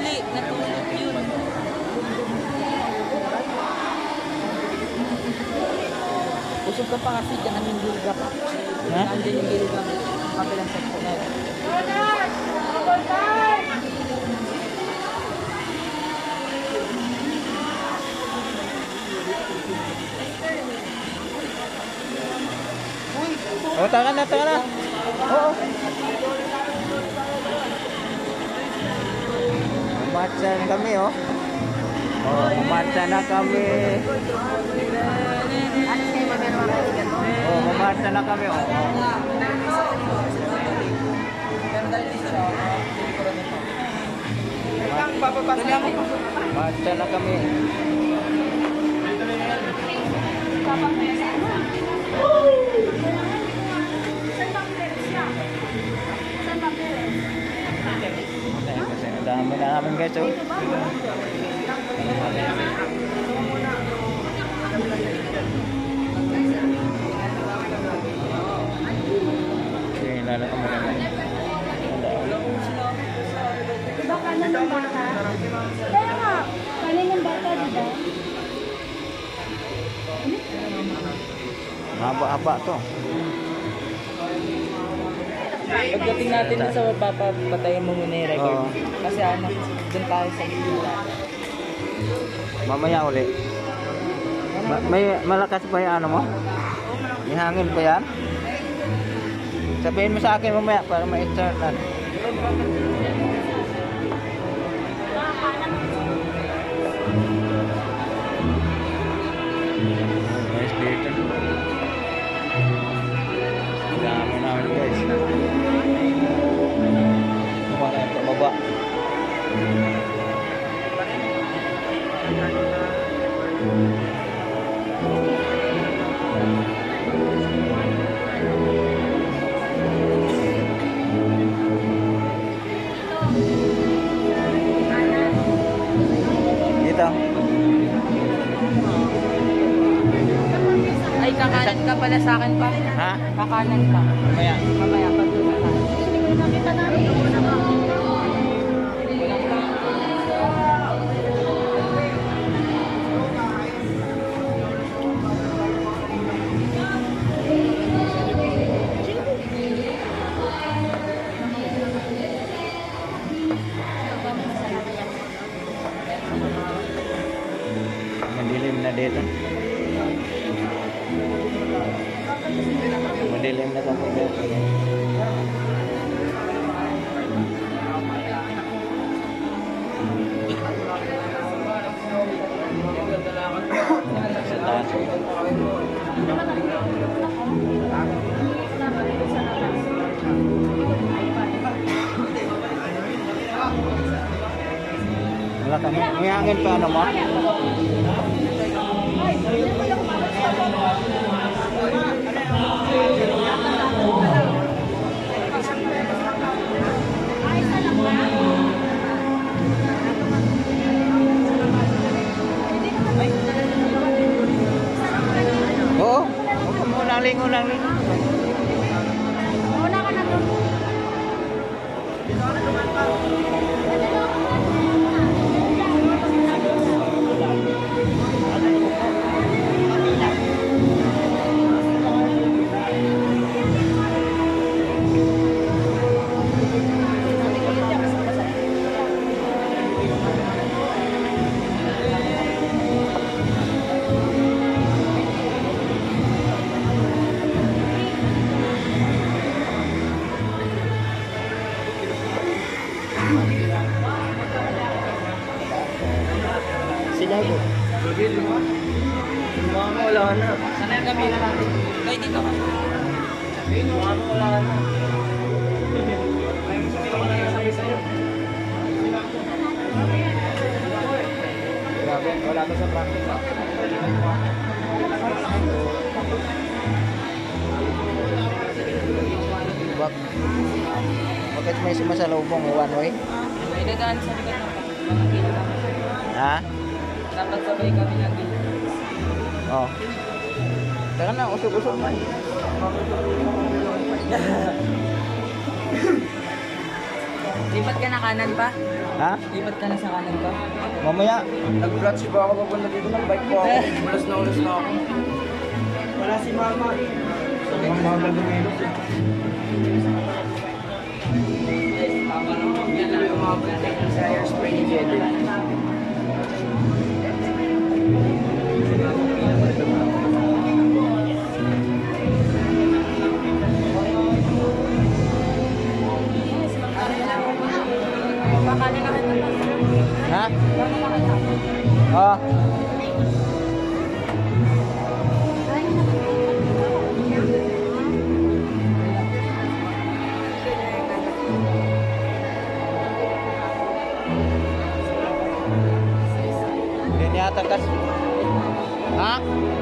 Huli, natulog yun. Usog ka pa kasi dyan ang gilga pa. Ha? Nandiyan yung gilga. Kapilang section na yun. Oh, tara na, tara na. Oo. Umatsa na kami, oh. Oh, umatsa na kami. Oh, umatsa na kami, oh. Umatsa na kami. Kasi ang dami na namin guys, oh. Okay, lalo ka maganda. Diba kanan ng bata? Kaya nga, kanan ng bata, diba? Haba-haba to. Pagdating natin sa papatayin mo muna yung record. Oo. Kasi ano, dun tayo sa gilga. Mamaya uli. May malakas pa yung ano mo? May hangin pa yan? Sabihin mo sa akin mamaya para ma-start na. Guys, dito. Dami namin guys. Para sa baba. Dito. Ay, kakanan ka pala sa akin pa. Ha? Kakanan ka. Mamaya. Mamaya, pagluto ka. Nakita namin. Madilim na dito. Madilim na kami dito. Sa taas. Wala kami. May hangin pa ano mo? Oo. Huwag ka muna lingon lang lingon. Una ka na doon. Sila po. Mga wala na. Sana yung gamitin natin. Kaya dito ka. Mga wala na. Grabe, wala to sa practice. Bakit may sumasalubong one way? May dadaan sa likod ng gilga. Ha? Dapat sabay kami ng gilga. Oh. Teka na, usog-usog man. Lipat ka na kanan pa? Ha? Lipat ka na sa kanan pa? Mamaya. Nag-clutch ba ako papunta dito ng bike ko ako. Ulas na ako. Wala si mama. Ang mga lumilos eh. Yung mga pagkakas sa hairspray ni Jede. Ha? Oh. Hindi yata kasi. Ha?